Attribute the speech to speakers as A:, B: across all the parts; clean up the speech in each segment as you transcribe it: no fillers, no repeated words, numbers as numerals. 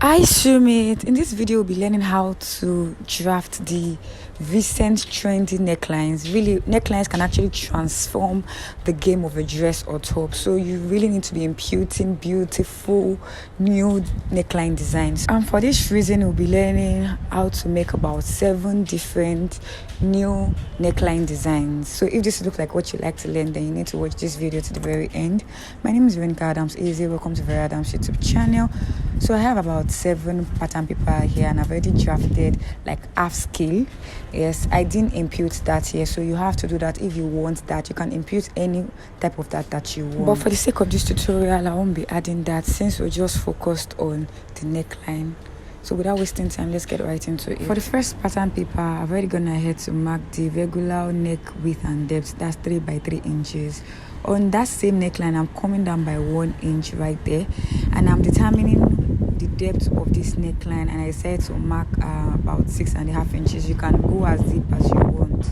A: Hi Sumit, in this video we'll be learning how to draft the recent trendy necklines. Really, necklines can actually transform the game of a dress or top, so you really need to be imputing beautiful new neckline designs. And for this reason we'll be learning how to make about 7 different new neckline designs. So if this looks like what you like to learn, then you need to watch this video to the very end. My name is Veronica Adams Easy. Welcome to Vera Adams YouTube channel. So I have about 7 pattern paper here, and I've already drafted like half scale. Yes, I didn't impute that here, so you have to do that. If you want that, you can impute any type of that you want, but for the sake of this tutorial I won't be adding that, since we're just focused on the neckline. So without wasting time, let's get right into it. For the first pattern paper, I've already gone ahead to mark the regular neck width and depth. That's 3 by 3 inches. On that same neckline, I'm coming down by 1 inch right there, and I'm determining the depth of this neckline, and I decided to mark about 6.5 inches. You can go as deep as you want.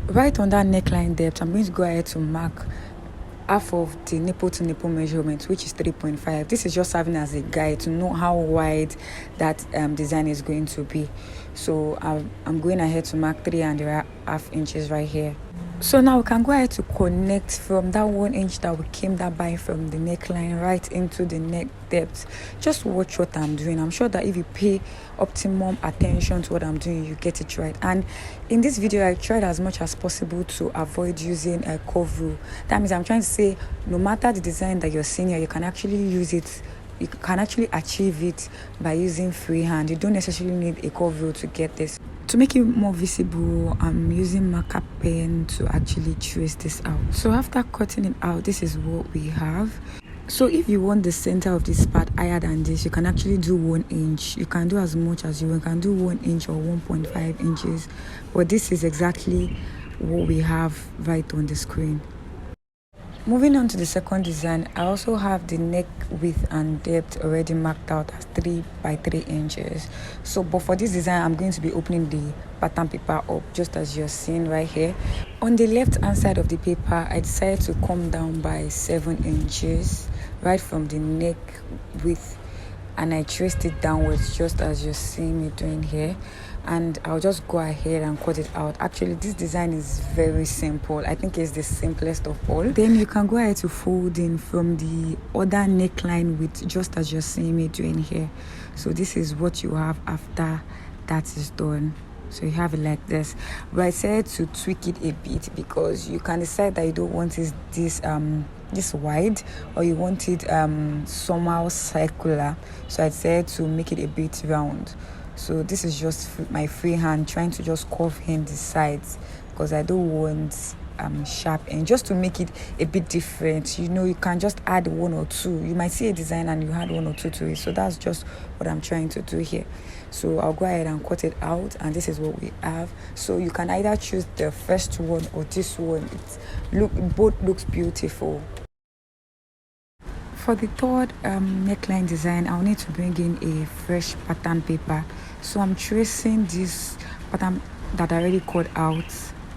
A: Right on that neckline depth, I'm going to go ahead to mark half of the nipple to nipple measurement, which is 3.5. This is just serving as a guide to know how wide that design is going to be. So I'm going ahead to mark 3.5 inches right here. So now we can go ahead to connect from that 1 inch that we came that by from the neckline right into the neck depth. Just watch what I'm doing. I'm sure that if you pay optimum attention to what I'm doing, you get it right. And in this video, I tried as much as possible to avoid using a curve rule. That means I'm trying to say no matter the design that you're seeing here, you can actually use it. You can actually achieve it by using freehand. You don't necessarily need a curve rule to get this. To make it more visible, I'm using marker pen to actually trace this out. So after cutting it out, this is what we have. So if you want the center of this part higher than this, you can actually do 1 inch. You can do as much as you want. You can do 1 inch or 1.5 inches. But this is exactly what we have right on the screen. Moving on to the second design, I also have the neck width and depth already marked out as 3 by 3 inches. So, but for this design, I'm going to be opening the pattern paper up just as you're seeing right here. On the left hand side of the paper, I decided to come down by 7 inches right from the neck width, and I traced it downwards just as you're seeing me doing here. And I'll just go ahead and cut it out. Actually, this design is very simple. I think it's the simplest of all. Then you can go ahead to fold in from the other neckline width just as you're seeing me doing here. So this is what you have after that is done. So you have it like this. But I said to tweak it a bit because you can decide that you don't want it this wide, or you want it somehow circular. So I said to make it a bit round. So this is just my freehand trying to just curve in the sides because I don't want sharp end, just to make it a bit different. You know, you can just add 1 or 2. You might see a design and you add 1 or 2 to it. So that's just what I'm trying to do here. So I'll go ahead and cut it out, and this is what we have. So you can either choose the first one or this one. Both looks beautiful. For the third neckline design, I'll need to bring in a fresh pattern paper. So I'm tracing this pattern that I already cut out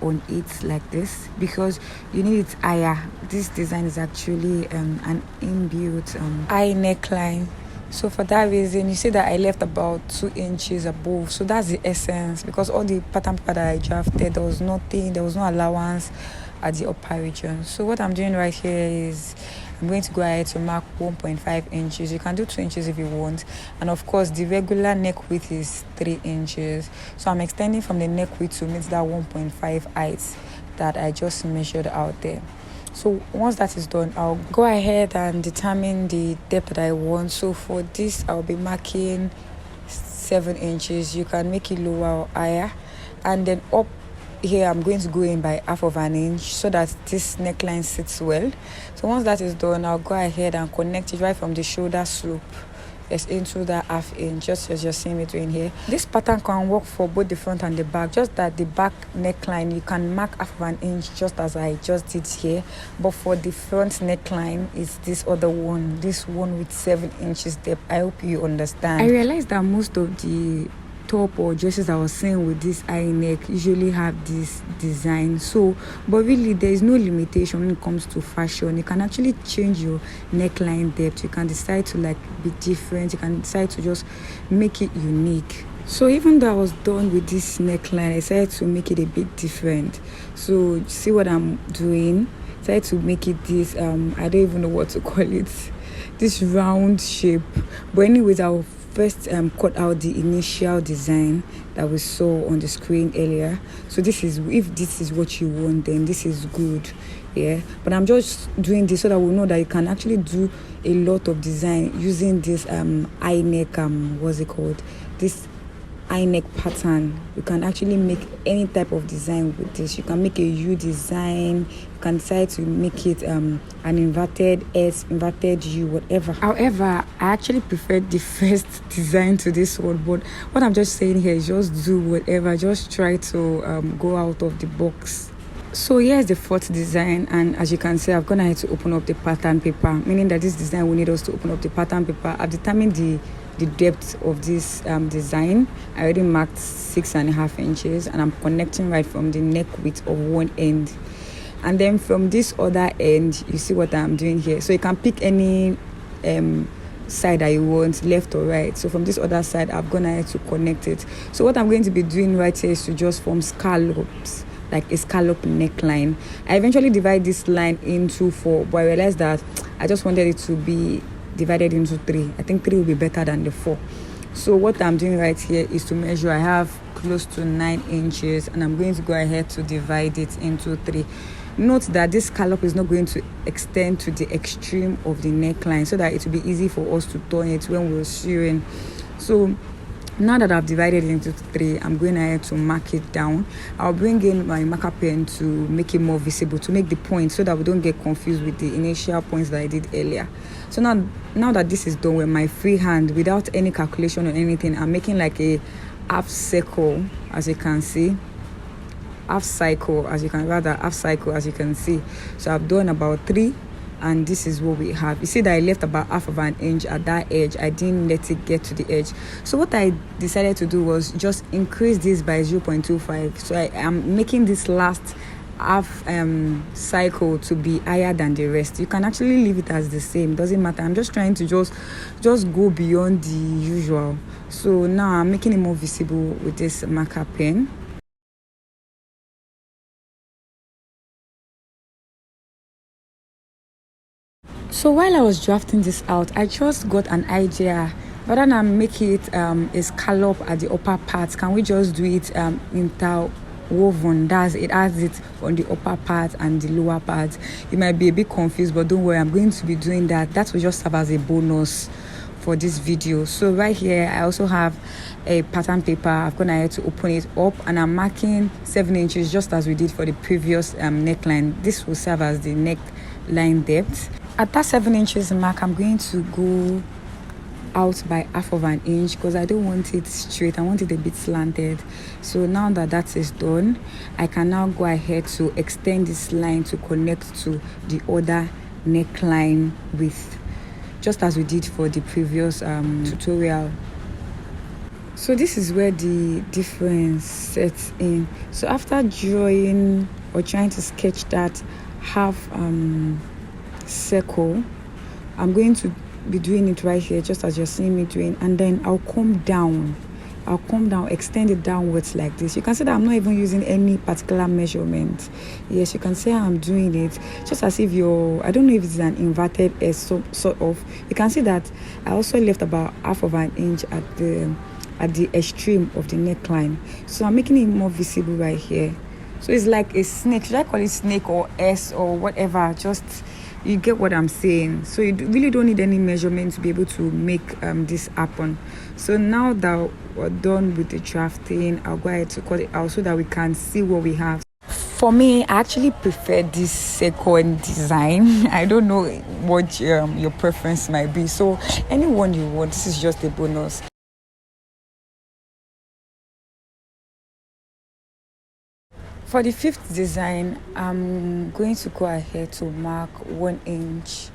A: on it like this because you need it higher. This design is actually an inbuilt high neckline. So for that reason, you see that I left about 2 inches above. So that's the essence, because all the pattern paper that I drafted, there was no allowance at the upper region. So what I'm doing right here is I'm going to go ahead to mark 1.5 inches. You can do 2 inches if you want. And of course, the regular neck width is 3 inches. So I'm extending from the neck width to meet that 1.5 height that I just measured out there. So once that is done, I'll go ahead and determine the depth that I want. So for this, I'll be marking 7 inches. You can make it lower or higher. And then up here, I'm going to go in by 1/2 inch so that this neckline sits well. So once that is done, I'll go ahead and connect it right from the shoulder slope into that 1/2 inch, just as you're seeing me doing here. This pattern can work for both the front and the back, just that the back neckline you can mark 1/2 inch just as I just did here, but for the front neckline it's this other one, this one with 7 inches depth. I hope you understand. I realized that most of the top or dresses I was saying with this high neck usually have this design. So but really there is no limitation when it comes to fashion. You can actually change your neckline depth. You can decide to like be different. You can decide to just make it unique. So even though I was done with this neckline, I decided to make it a bit different. So see what I'm doing. I decided to make it this I don't even know what to call it, this round shape. But anyways, I'll first cut out the initial design that we saw on the screen earlier. So this is, if this is what you want, then this is good. Yeah, but I'm just doing this so that we know that you can actually do a lot of design using this high neck what's it called, this high neck pattern. You can actually make any type of design with this. You can make a U design. You can decide to make it an inverted S, inverted U, whatever. However, I actually prefer the first design to this one, but what I'm just saying here is just do whatever. Just try to go out of the box. So here's the fourth design, and as you can see, I've gone ahead to open up the pattern paper, meaning that this design will need us to open up the pattern paper. I've determined the depth of this design. I already marked 6.5 inches, and I'm connecting right from the neck width of one end, and then from this other end, you see what I'm doing here. So you can pick any side that you want, left or right. So from this other side, I've gone ahead to connect it. So what I'm going to be doing right here is to just form scallops, like a scallop neckline. I eventually divide this line into 4, but I realized that I just wanted it to be divided into 3. I think 3 will be better than the 4. So what I'm doing right here is to measure. I have close to 9 inches, and I'm going to go ahead to divide it into 3. Note that this scallop is not going to extend to the extreme of the neckline, so that it will be easy for us to turn it when we're sewing. So now that I've divided it into 3, I'm going ahead to mark it down. I'll bring in my marker pen to make it more visible, to make the points so that we don't get confused with the initial points that I did earlier. So now that this is done with my free hand, without any calculation or anything, I'm making like a half circle, as you can see. Half cycle, as you can see. So I've done about 3. And this is what we have. You see that I left about half of an inch at that edge. I didn't let it get to the edge. So what I decided to do was just increase this by 0.25. So I am making this last half cycle to be higher than the rest. You can actually leave it as the same, doesn't matter. I'm just trying to just go beyond the usual. So now I'm making it more visible with this marker pen. So while I was drafting this out, I just got an idea. Rather than make it a scallop at the upper part, can we just do it interwoven? It has it on the upper part and the lower part. You might be a bit confused, but don't worry, I'm going to be doing that. That will just serve as a bonus for this video. So right here, I also have a pattern paper. I've gone ahead to open it up, and I'm marking 7 inches, just as we did for the previous neckline. This will serve as the neckline depth. At that 7 inches mark, I'm going to go out by half of an inch because I don't want it straight. I want it a bit slanted. So now that is done, I can now go ahead to extend this line to connect to the other neckline width, just as we did for the previous tutorial. So this is where the difference sets in. So after drawing or trying to sketch that half circle, I'm going to be doing it right here, just as you're seeing me doing, and then I'll come down, extend it downwards like this. You can see that I'm not even using any particular measurement. Yes, you can see how I'm doing it, just as if I don't know if it's an inverted S, sort of. You can see that I also left about half of an inch at the extreme of the neckline. So I'm making it more visible right here. So it's like a snake. Should I call it snake or S or whatever? Just, you get what I'm saying. So you really don't need any measurement to be able to make this happen. So now that we're done with the drafting, I'll go ahead to cut it out so that we can see what we have. For me, I actually prefer this second design. I don't know what your preference might be. So anyone you want, this is just a bonus. For the fifth design, I'm going to go ahead to mark 1 inch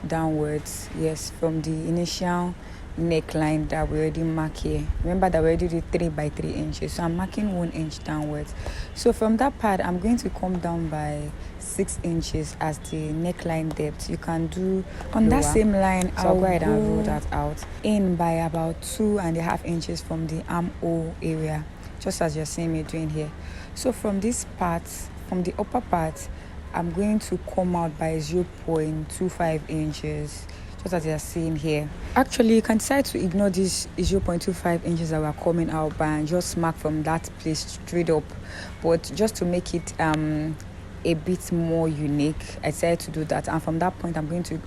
A: downwards. Yes, from the initial neckline that we already mark here. Remember that we already did 3 by 3 inches, so I'm marking 1 inch downwards. So from that part, I'm going to come down by 6 inches as the neckline depth. You can do on that same line. So I'll go ahead and roll that out in by about 2.5 inches from the armhole area, just as you're seeing me doing here. So from this part, from the upper part, I'm going to come out by 0.25 inches, just as you're seeing here. Actually, you can decide to ignore this 0.25 inches that we're coming out by and just mark from that place straight up. But just to make it a bit more unique, I decided to do that. And from that point, I'm going to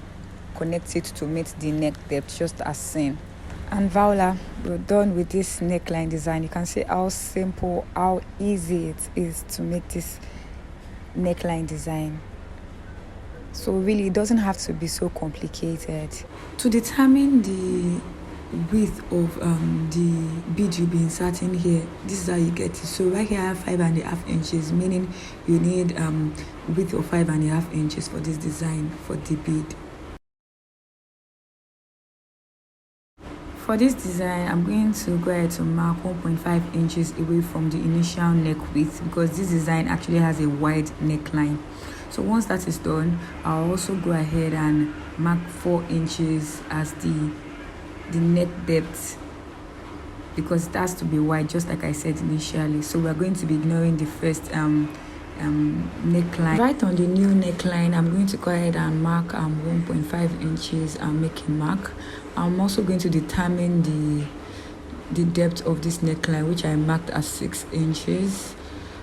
A: connect it to meet the neck depth, just as seen. And voila, we're done with this neckline design. You can see how simple, how easy it is to make this neckline design. So really, it doesn't have to be so complicated. To determine the width of the bead you'll be inserting here, this is how you get it. So right here I have 5.5 inches, meaning you need width of 5.5 inches for this design for the bead. For this design, I'm going to go ahead to mark 1.5 inches away from the initial neck width, because this design actually has a wide neckline. So once that is done, I'll also go ahead and mark 4 inches as the neck depth, because it has to be wide, just like I said initially. So we're going to be ignoring the first neckline. Right on the new neckline, I'm going to go ahead and mark 1.5 inches and make a mark. I'm also going to determine the depth of this neckline, which I marked as 6 inches.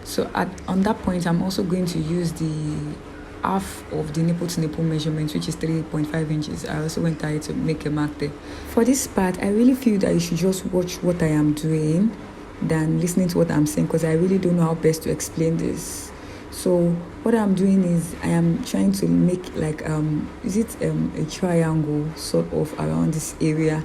A: So on that point, I'm also going to use the half of the nipple to nipple measurement, which is 3.5 inches. I also went ahead to make a mark there. For this part, I really feel that you should just watch what I am doing than listening to what I'm saying, because I really don't know how best to explain this. So what I'm doing is I am trying to make like a triangle sort of around this area.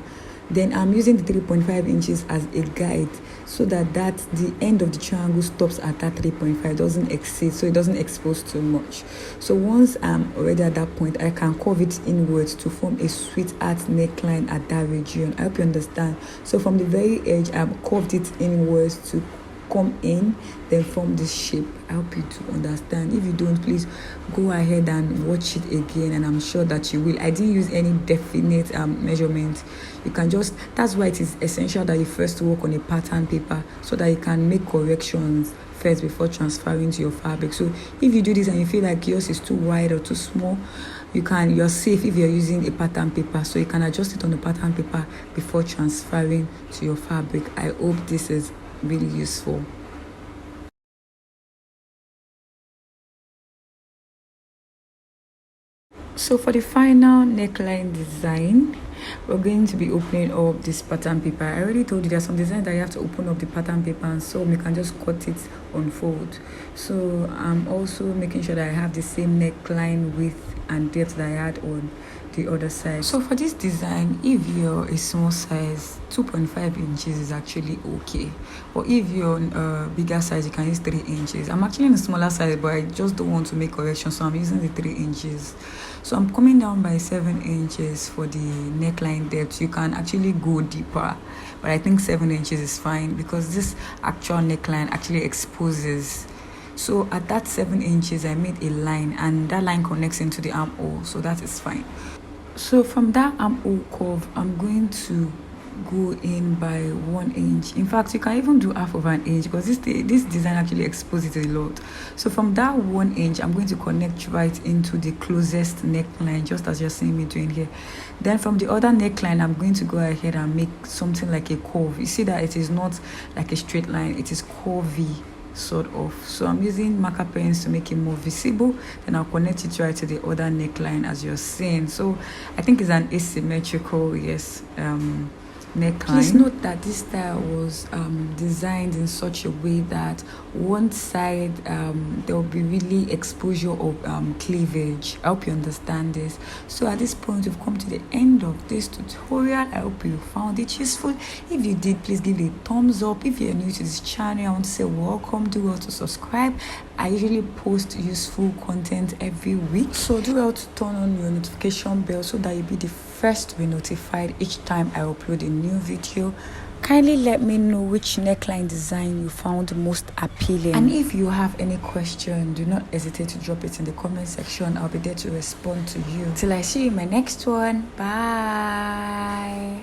A: Then I'm using the 3.5 inches as a guide, so that the end of the triangle stops at that 3.5, doesn't exceed, so it doesn't expose too much. So once I'm already at that point, I can curve it inwards to form a sweetheart neckline at that region. I hope you understand. So from the very edge, I've curved it inwards to come in, then form this shape. I hope you to understand. If you don't, please go ahead and watch it again, and I'm sure that you will. I didn't use any definite measurement. You can just, that's why it is essential that you first work on a pattern paper, so that you can make corrections first before transferring to your fabric. So if you do this and you feel like yours is too wide or too small, you're safe if you're using a pattern paper, so you can adjust it on the pattern paper before transferring to your fabric. I hope this is really useful. So for the final neckline design, we're going to be opening up this pattern paper. I already told you there's some designs that you have to open up the pattern paper, and so you can just cut it on fold. So I'm also making sure that I have the same neckline width and depth that I had on the other side. So for this design, if you're a small size, 2.5 inches is actually okay, but if you're a bigger size, you can use 3 inches. I'm actually in a smaller size, but I just don't want to make corrections, so I'm using the 3 inches. So I'm coming down by 7 inches for the neckline depth. You can actually go deeper, but I think 7 inches is fine, because this actual neckline actually exposes. So at that 7 inches, I made a line, and that line connects into the armhole, so that is fine. So from that armhole curve, I'm going to go in by 1 inch. In fact, you can even do half of an inch, because this design actually exposes it a lot. So from that 1 inch, I'm going to connect right into the closest neckline, just as you're seeing me doing here. Then from the other neckline, I'm going to go ahead and make something like a curve. You see that it is not like a straight line, it is curvy sort of. So I'm using marker pens to make it more visible. Then I'll connect it right to the other neckline, as you're seeing. So I think it's an asymmetrical, yes, neckline. Please note that this style was designed in such a way that one side there will be really exposure of cleavage. I hope you understand this. So at this point, we've come to the end of this tutorial. I hope you found it useful. If you did, please give it a thumbs up. If you're new to this channel, I want to say welcome. Do well to subscribe. I usually post useful content every week, so do well to turn on your notification bell so that you'll be the first to be notified each time I upload a new video. Kindly let me know which neckline design you found most appealing, and if you have any question, do not hesitate to drop it in the comment section. I'll be there to respond to you. Till I see you in my next one. Bye.